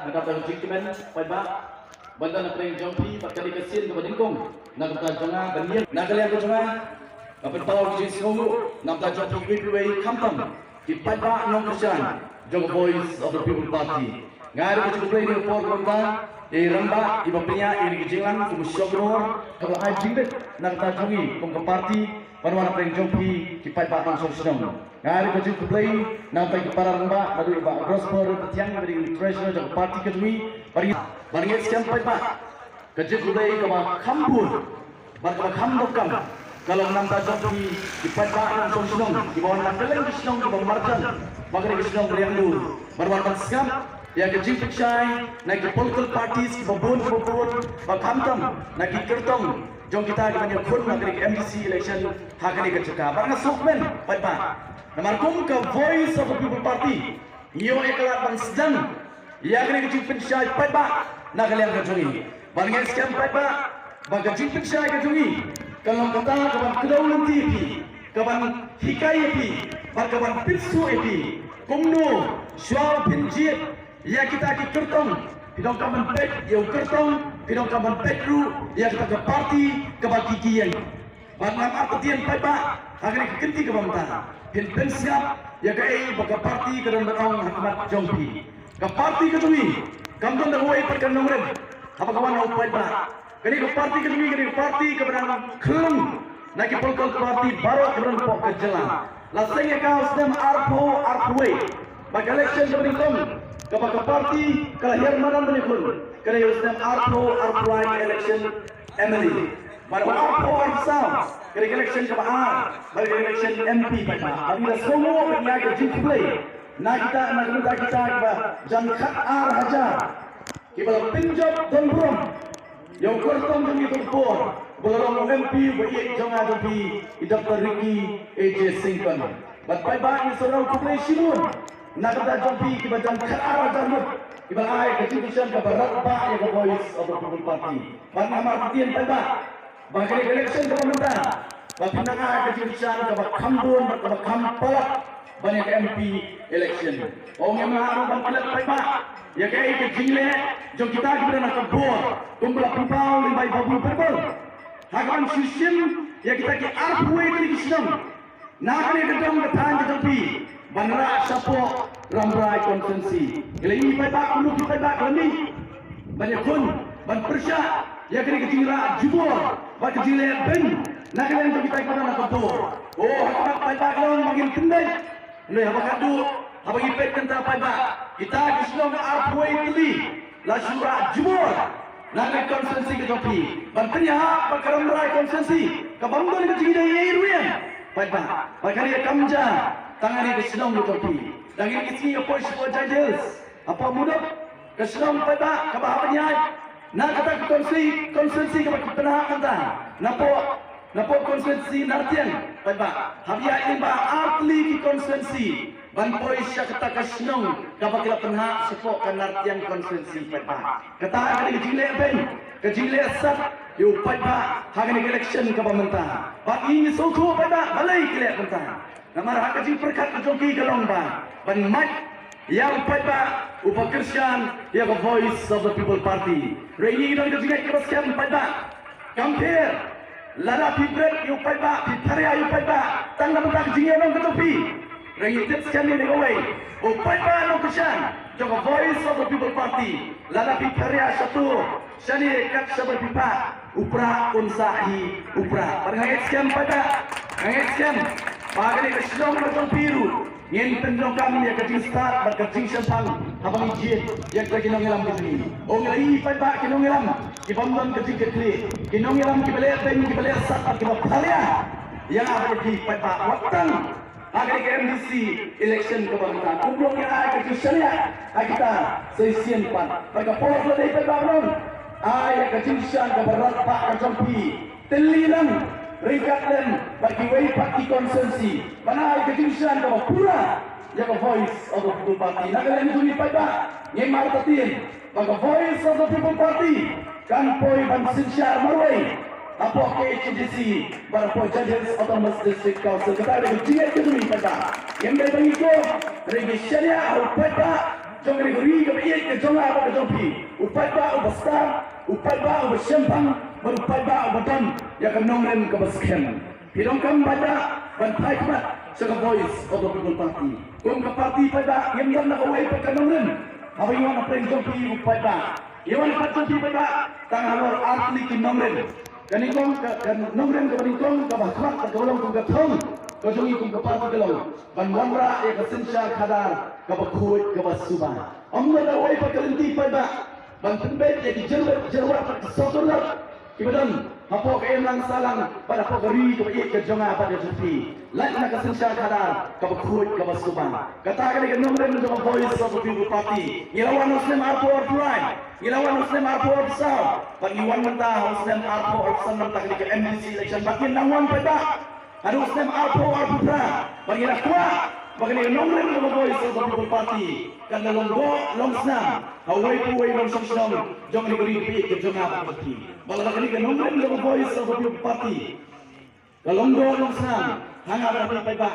nakata jikmen pai ba banda na preng jongpi bakali kesin ke badingkong nakata jonga banien nakalian ko jonga kapan tahu jis kongu nakata jongpi witway kamtam di pai ba nong kesan jong voice of the people party ngari ko chuplay ni por konta ramba ibapnya iri gijilan kumusyognor kalau ajingbet nakata jongi kong ke party panwana preng jongpi di pai ba nong sosnong ngari ko chuplay nampai ke para ramba lalu ba grosper tiang dari treasurer jong party kedui Baringit sampai pak, kerja kulai kama kampur, bakal kampukam. Kalau nampak joki di pada langsung senang, di bawah nakaleng senang di bawah marjan, bakal senang beriandu. Berwarna skam, ya kerja pecai, naik political parties, babun, bakamtam, naik kertong. Jom kita kita pun nakal MDC election hakali kerja. Barang sokmen, pak. Namarkum ke voice of the people party, yo ekalat bang sedang. Ya kena kecil pensai pai ba nak kalian kejungi. Bangai sekian pai ba baga kecil pensai kejungi. Kalau kata kawan kedau nanti pi, kawan hikai pi, kawan pinsu pi, kumno, sual pinjit. Ya kita ki kertong, pidong kawan pek, ya kertong, pidong kawan pekru, ya kita ke parti kawan kikian. Bangai apa tian pai ba, agar kenti kawan ta. Pin pensiap, ya kai baga parti kadang berong hikmat jongpi. Ke parti ketui, kampung dah huai perkan nomor. Apa kawan nak buat bah? Kini ke parti ketui, kini ke parti kebenaran kelem. Nak ke polkol ke parti baru kebenaran pok ke jalan. Lasanya kau sedang arpway. Bagi election kebenaran ke parti kelahiran mana benikun. Kini sedang arpway election Emily. Baru arsam. Kini election ke bagi election MP pada. Bagi semua penyaga jumpai. Nak kita jangan khatar hajar. Kita pinjam dan berom. Yang kertom demi terpur. Belorong MP baik jangan jadi Dr. Ricky AJ Singpan. Bapak bapak seorang kuplay sinun. Nak kita jadi kita jangan khatar hajar. Kita ay keputusan ke barat pak yang voice of the people party. Mana martian bapak. Bagi election kementerian. Bapak nak ay keputusan ke kambun ke kampalak. Banyak MP election. Orang yang mengharap bangkilat baik-baik. Ya kaya ke jingle, jom kita kepada nak kebor. Kumpul pipau limbai babu perbol. Hakapan sistem, ya kita ke arpway dari kisah. Nak ni kedong ketan ketepi. Bandara sapo rambrai konsensi. Kalau ini baik-baik, kumpul baik-baik lebih. Banyak pun, ban persya. Ya kena ke jingle jubur. Ban ke jingle ben. Nak kalian jom kita kepada nak kebor. Oh, hakapan baik-baik long makin kendai. Apa kadu? Apa ipet tentang apa? Kita kisah ke arpway kali, lasura jumur, nak konsensi ke topi. Bantanya bakaran berai konsensi. Kabanggon ke tinggi dari Irwian. Baik. Bakari kamja, tangani ke senang ke topi. Dan ini kisi apa semua judges. Apa mudah? Ke senang baik. Kabahabannya. Nak kata konsensi ke baki penahak kata. Napo konsensi nartian, baik. Habia imba artli ki konsensi. Banpoi syak kata kasnong kapakila penha sepok kanartian konsensi baik. Kata kali kejile ben, kejile sat yu baik. Hagan election ke pemerintah. Bak ini soku baik balai kile pemerintah. Namar hak kaji perkat kejoki kelong ban mat yang baik upakersian ya ke voice of the people party. Reini dan kejile keraskan baik. Compare lada pibret yu baik, piparia yu baik. Tangga mentah kejile nong ketupi. Rakyat sekali negawai. Upai baru kesan. Jika voice of the people party. Lada piparia satu. Sani kat sabar pipa. Upra unsahi upra. Rakyat sekali pada. Rakyat sekali. Bagi kesenong betul biru. Yang penjong kami yang kecil start berkecil sempang. Abang ijin yang kita ngilam begini. Oh ngelai pada kita ngilam. Kita bangun kecil kecil. Kita ngilam kita lihat dan kita lihat saat kita berkalian. Yang ada di pada waktu. Agar ke MDC election kebangsaan. Kumpulan yang ada ke syariah. Kita sesian pan. Bagi pola dari perbabron. Ayah kecilsan ke berat pak kacampi. Telilang. Ringkat dan bagi way parti konsensi. Mana ayah kecilsan ke pura. Yang voice of the people party. Nak kalian itu ni pada. Yang martatin. Bagi voice of the people party. Kan poi ban sinsyar marway. Apa KHDC para judges Autonomous District Council kita ada berjaya kedua pada yang dari pengikut Regi Syariah pada jong negeri ke iet ke jong apa ke jompi upai ba ubastar upai ba ubasempang berupai ba ubadan ya ke nongren ke basken pirong kam bada ban pai kmat sega voice of the people party kum ke party pai ba yam yam na kawai pe ke nongren apa yang apa yang jompi upai ba yang apa jompi pai ba tang hamor atli ki nongren kaningkong kan nongren ke kaningkong ke bahmat ke ulong ke thong ko jongi kum kapal ke long ban wamra e ka sinsha khadar ka bakhuit ka basuba amma da wai pa kalinti pa ba ban tembe e ki jerwa pa sotorla kibadan hapo ka emlang salang pada po gari ka e ka jonga pa de sufi lan na ka sinsha khadar ka bakhuit ka basuba kata ka ni nomren no voice of the people party ilawan muslim arpo right ilawan muslim arpo south ban iwan menta muslim arpo option nam tak ni ka MDC election bakin nangwan pa ba Aduh, Muslim Alpo Alputra, bagi nak kuat, bagi nak nomor nama voice of the people party, kerana long senam, away puai long senam, jom negeri pi ke jom apa parti. Balas kali ke nomor nama voice of the people party, kalau long senam, hanga berapa pai ba,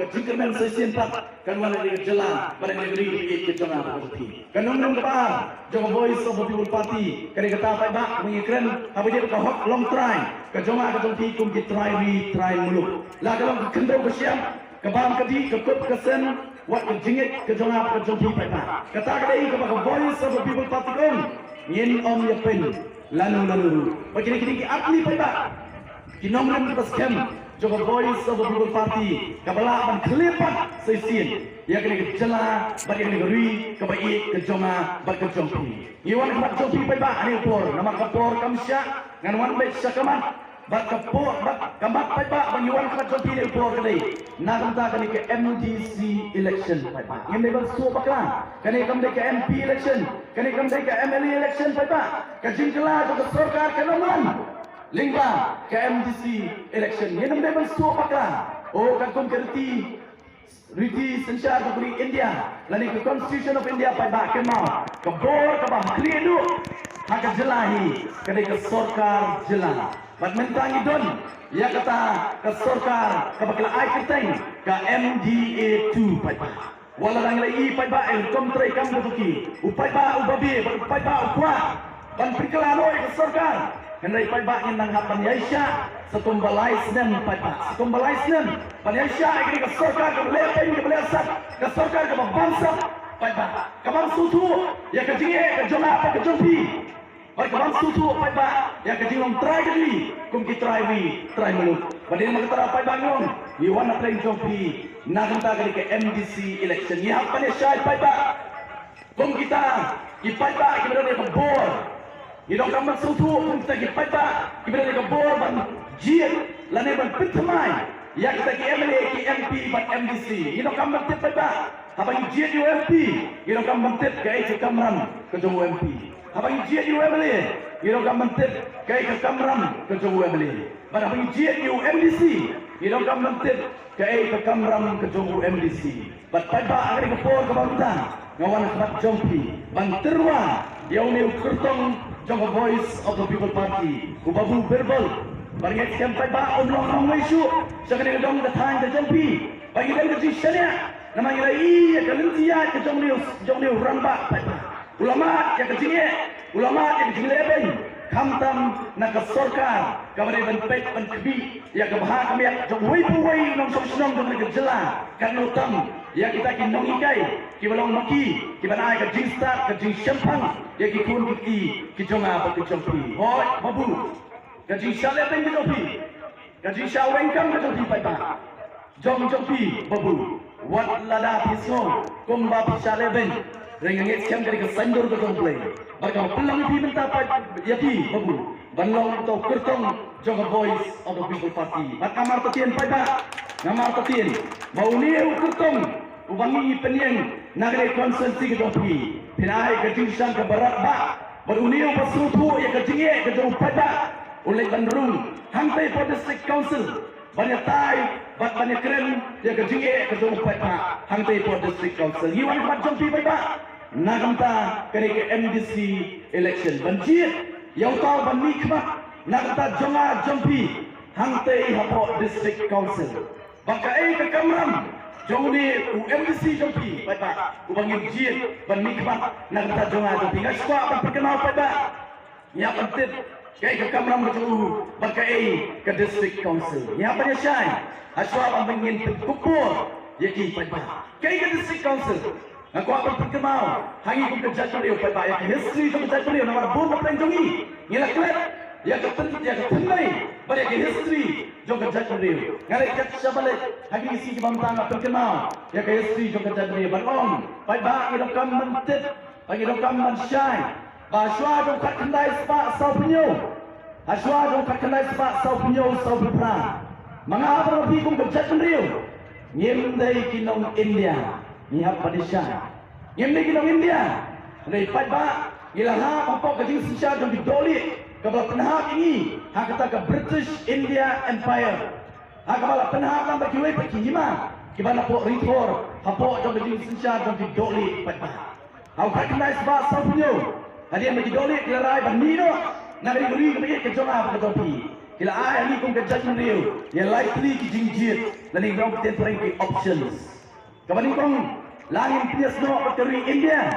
ke jingkerman sesian tak, kan mana negeri jalan, pada negeri pi ke jom apa parti. Kan nomor nama jom voice of the people party, kerana kata pai ba, mengikran, apa dia ke hot long try. Kejoma ke jompi kum ki try muluk la dalam kendau ke siam ke bam ke di ke kut ke sen wat ke jingit ke joma ke jompi pai kata ke dei ke voice of the people party kon yen om ya pen lalu begini kini ki atli pai ba ki nomren ke scam juga voice of the people party ke bala ban kelipat sesien ya kini ke jela bagi negeri ke baik ke joma bag ke jompi iwan ke jompi pai ba ani por nama kapor kamsya ngan wan baik sakaman bak kapor bak kamat pai ba bang iwan ke jompi ni por kedai na kamta kani ke MDC election pai ba ngem dei bang suap bakla kani kam dei ke MP election kani kam dei ke MLA election pai ba ke jingkela ke sarkar ke naman lingba ke MDC election ngem dei bang suap bakla oh kan kom kerti Riti Sensyar Negeri India lani ke Constitution of India pai ba ke mau ke bor ke bah kridu hak jelahi kini ke sarkar jelah bat mentangi don ya kata ke sarkar ke bakla ai keteng ke MDA 2 pai ba wala dang lai pai ba en komtrai kam buki upai ba ubabi upai ba ukwa ban prikelano ke sarkar henry pai ba nang hapan yaisha setumbalai senen pai ba setumbalai senen pan yaisha kini ke sarkar ke lepeng ke belesat ke sarkar ke bangsa pai ba ke bangsa tu ya ke jinge ke jona apa ke jompi baik ke bangsa tu pai ba ya ke jingong try kali kum ki try mulut badin makatara pai ba ngong you wanna play jompi na kanta kali ke MDC election ya apa ne syai pai ba kum kita ki pai ba ki berada ke bor idong kamar sutu kum kita ki pai ba ki berada ke bor ban jien lane ban pitmai ya kita ki MLA ki MP ban MDC idong kamar tip pai ba habang jien UMP idong kamar tip ke kamram ke jong UMP habang jien UMLA idong kamar tip ke kamram ke jong UMLA ban habang jien UMDC idong kamar tip ke kamram ke jong UMDC bat pai ba agri ke por ke bangtan ngawan khrat jompi ban terwa yaw ni kertong jong voice of the people party ubabu verbal bagi sampai ba omlong nong isu sakane dong the time the jompi bagi dan ke sisanya nama ilai ke lentia ke jong ni ramba ulama ya ke jinge ulama ya ke jinge ben kamtam na ke sarkar kabare ban pek ban kebi ya ke bahak kami jong wei puwei nong song jong ke jela kan utam ya kita ki nong ikai ki balong maki ki banai ke jing start ke jing sempang ya ki kun ki jonga ba ke jompi hoi babu ke jing shale ben ke jompi ke jing sha wengkam ke jompi pai ba jompi babu wat lada pisno kumba shale ben rengengit kem dari ke sendor ke jomplay barka pelang pi minta pai ya pi babu banlong to kertong jong voice of the people party bat kamar tetien pai ba ngamar tetien mau ni kertong ubangi penyeng nagre konsensi ke jompi pinai ke jingsan ke barat ba beruniu pasutu ya ke jinge ke jong pai ba ulai bandrung hantai for district council banyak tai bat banyak keren ya ke jinge ke jong pai ba hantai for district council iwan bat jompi pai ba nagamta kare ke MDC election banjir yau tau ban nikmat nagamta jonga jompi hantai hapo district council baka ke kamram jong ni UMDC jong pi pai ba ubangin jin ban mi kmat na kata jong a jong pi ngaswa ban perkenal pai ba nya pentit kai ke kamram ke tu bakai ke district council nya apa dia syai aswa ban bangin kupur yaki pai ba kai ke district council aku akan perkenal hangi ku ke jatuh dia pai ba ya history jong jatuh dia nama bom apa jong ni ngila klet ya ke pentit ya ke tenai pada ke history jong ke jatuh dia ngalai kat syabalik hangi isi ke bantang perkenal ya ke history jong ke jatuh dia ban om pai ba ilo kam mentit bagi ilo kam man syai Aswa dong kat kendai sepak sau penyu. Aswa dong kat kendai sepak sau penyu sau berperang. Mengapa lebih kum kerja sendiri? Nyemdai kinong India. Ni apa disya? Nyemdai kinong India. Dari pada ilaha apa kerja sisa dong didoli. Kebelah penahap ini. Hak kata ke British India Empire. Hak kebelah penahap lambat kiwai pergi lima. Kibana pok ritor. Hapok dong kerja sisa dong didoli pada. Hak kat kendai sepak sau penyu. Hadiah bagi dolik kila rai ban mino nak beri ke jona ke topi kila ai ni kum ke judgment riu ya likely ki jingjit dan ni dong ten pergi options kabani kong langin pias no bateri India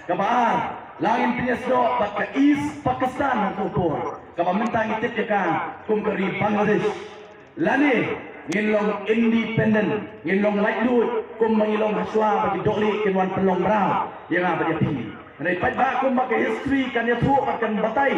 kabar langin pias no ke East Pakistan ko kabam mentang itik kan kum ke Bangladesh lani ngilong independent ngilong like duit kum mangilong haswa bagi dolik kenwan pelong brau yang apa dia pi Dari pada aku pakai history kan ya tu akan batai.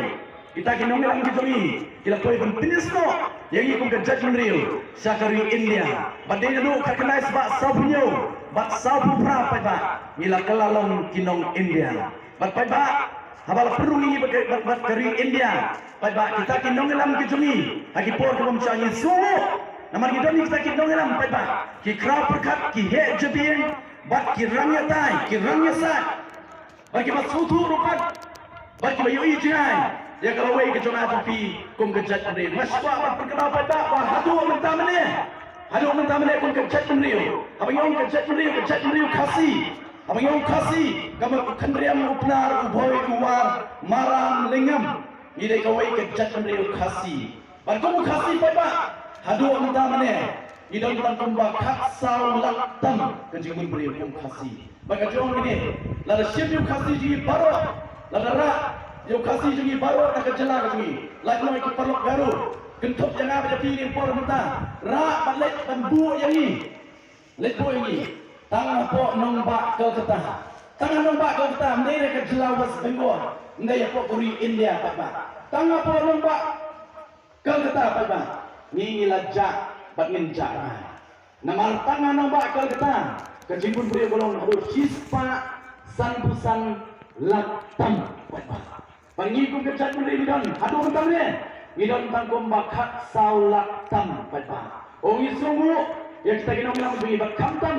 Kita kena ngilang gitu ni. Kita koi pentingnya no. Yang ikut ke judgment real. Sakari India. Badai dulu kakenai sebab sabunya. Bak sabu pra pada. Ngila kelalong kinong India. Bak pada habal perlu ini bak kari India. Pada kita kena ngilang gitu ni. Hagi por kalau macam ni semua. Nama kita ni kita kena ngilang pada. Ki krau perkat ki he jebien. Bak ki rangnya tai, ki rangnya sat. Bagi masutu rupat, bagi bayu ijai. Ya kalau wei kejona tapi kum kejat mendiri. Maswa apa perkenal pada wah hadu mentah mana kum kejat mendiri. Abang yang kejat mendiri kasih. Abang yang kasih kamu kendriam upnar uboy uwar maram lingam. Ini kau wei kejat mendiri kasih. Bagi kasih pada hadu mentah mana. Idon tangkum bakak sau laktam kejimun beri kum kasih. Bagi jom ini, lada siap yuk kasih jadi baru, lada rak yuk kasih jadi baru nak kejelah kami. Lagi nak ikut perlok baru, kentup yang apa jadi ini por mentah, rak balik dan bu yang ini, let bu yang ini, tangan pok nombak ke ketah, tangan nombak ke ketah, mereka kejelah was Bengal, mereka pok kuri India apa, tangan pok nombak ke ketah apa, ni lajak batmin jarak, nama tangan nombak ke ketah. Kejimpun beri golong harus hispa sanbusan laktam pangikum kejat beri bidon aduh mentang ni bidon tangkum bakak sau laktam ongi sungguh yang kita kena bilang beri bakam tam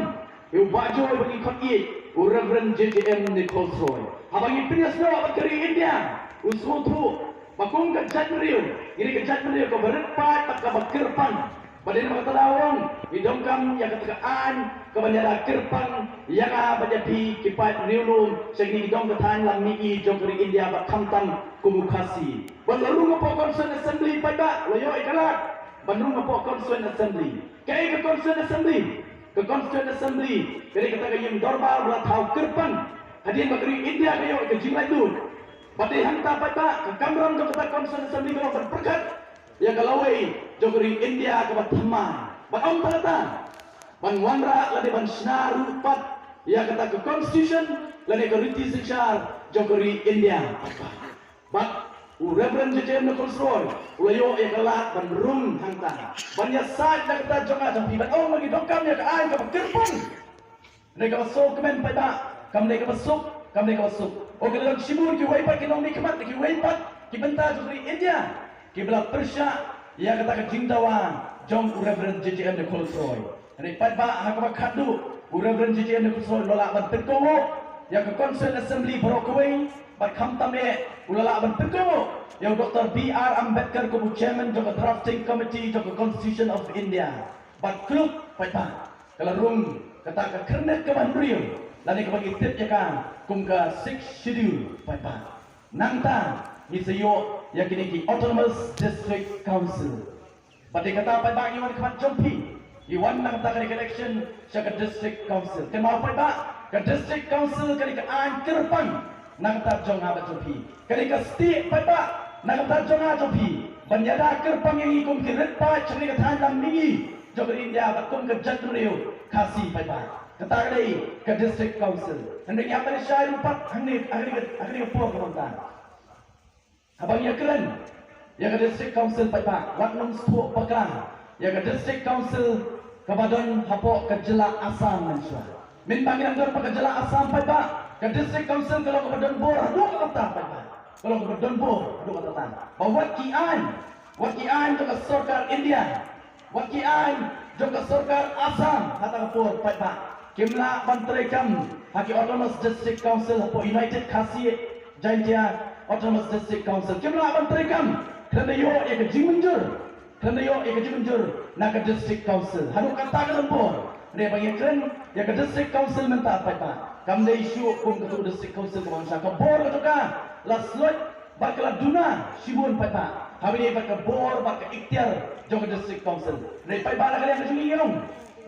eu baju bagi kot i Reverend JJM Nicole Troy abangi pinyas no bakari India usutu bakum kejat beri ini kejat beri ko berempat tak bakirpan Badai nama kata orang, hidungkam yang ketegaan kebanyakan kirpan yang menjadi kipat niulung sehingga hidung ketahan lamii jongkeri India berkamtan kumukasi. Bandung apa concern assembly pada loyo ikalat. Bandung apa concern assembly. Kaya ke concern assembly. Kaya kata kaya dorba belah tahu kirpan. Hadiah negeri India kaya ke jinglah itu. Badai hantar pada ke kamram ke kata concern assembly kalau berperkat. Ya kalau wei jogeri India ke Batamah, Batam Tata, Ban Wanra lade ban Senaru Pat, ya kata ke Constitution lade ke Riti Sikshar jogeri India. Bat Reverend JJM Nicole Troy, ulayo ya kalah ban rum hangta, ban ya sad nak kata jonga jampi ban oh lagi dokam ya ke ai ke Kirpun. Mereka masuk kemen pada, kami mereka masuk. Oh kita Shimur ki wei pat ki nong nikmat ki wei pat ki bentar jogeri India. Kiblat Persya, ia kata kejingtawan, jom Reverend JJM Nicole Troy. Dari pada hakama kadu, Reverend JJM Nicole Troy lolak berpenkomo, yang ke Concern Assembly Brokaway, berkam tamne, lolak berpenkomo, yang Dr. B.R. Ambedkar kubu Chairman jom Drafting Committee jom Constitution of India. Berklub pada, kalau rum kata ke kernet ke Bandriu, lalu ke bagi tip ya kan, kum ke 6 schedule pada, nangta. Misayo yang kini ki Autonomous District Council. Pada kata apa bagi orang kemat jompi, Iwan nak tak ke election syak district council. Ken mau pai ke district council kali ke an kerpang nak tak jong abat jopi. Kali ke state pai nak tak jong abat jopi. Banyada kerpang yang ikum kirit pa cari ke than lam mingi. Jog India bakum ke jadreu kasih pai kata dei ke district council. Hendak apa ni syai rupat hangni akhir ke por kemontan. Abang ya keren. Ya ke district council pai wat nom spok pakang. Ya ke district council kabadon hapok ke Jelak Asam manusia. Min banginan dor ke Jelak Asam pai ke district council kalau kabadon bor duk kata pai kalau kabadon bor duk kata bawat kian juga sarkar India wat kian juga sarkar Asam kata kapur pai kimla menteri kam haki autonomous district council hapo United Khasi Jaintia autonomous district council kimla menteri kam kerana yo ya ke jimunjur kerana yo ikut nak ke district council hanu kata ke lembur dia bagi keren ya ke district council minta apa kam le isu pun ke district council ke bangsa ke bor ke juga la slot bakal duna sibun pata habi ni bakal bor bakal ikhtiar jong ke district council dia pai bala kalian ke sini yong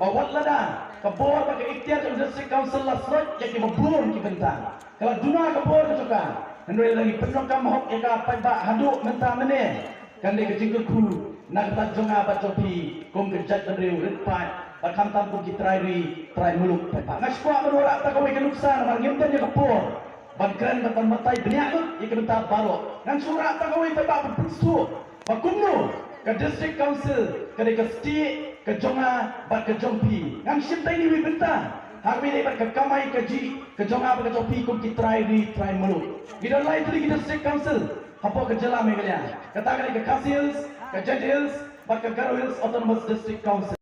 bawat lada ke bor bakal ikhtiar jong district council la slot ya ke bor ki bentang kalau duna ke bor ke juga hendai lagi penokam hok ya ka pai ba hadu minta mene kan dia ke jingkul ku nak tak jonga bacopi kum kejat beriu ritpat bakam tampu kitrai muluk pepa ngaswa menolak tak kau ikan nuksan margim dan dia kapur bagran bakan matai banyak tu ikan tak baru ngan surat tak kau pepa berpensu bakumno ke district council ke state ke jonga bak ke jompi ngan simtai ni bentang harbi ni bak ke kamai ke jonga bak ke jompi kum kitrai muluk kita lain tu district council apa ke jelam kalian katakan ke Khasi Hills ke Jet Hills, bahkan Garo Hills Autonomous District Council.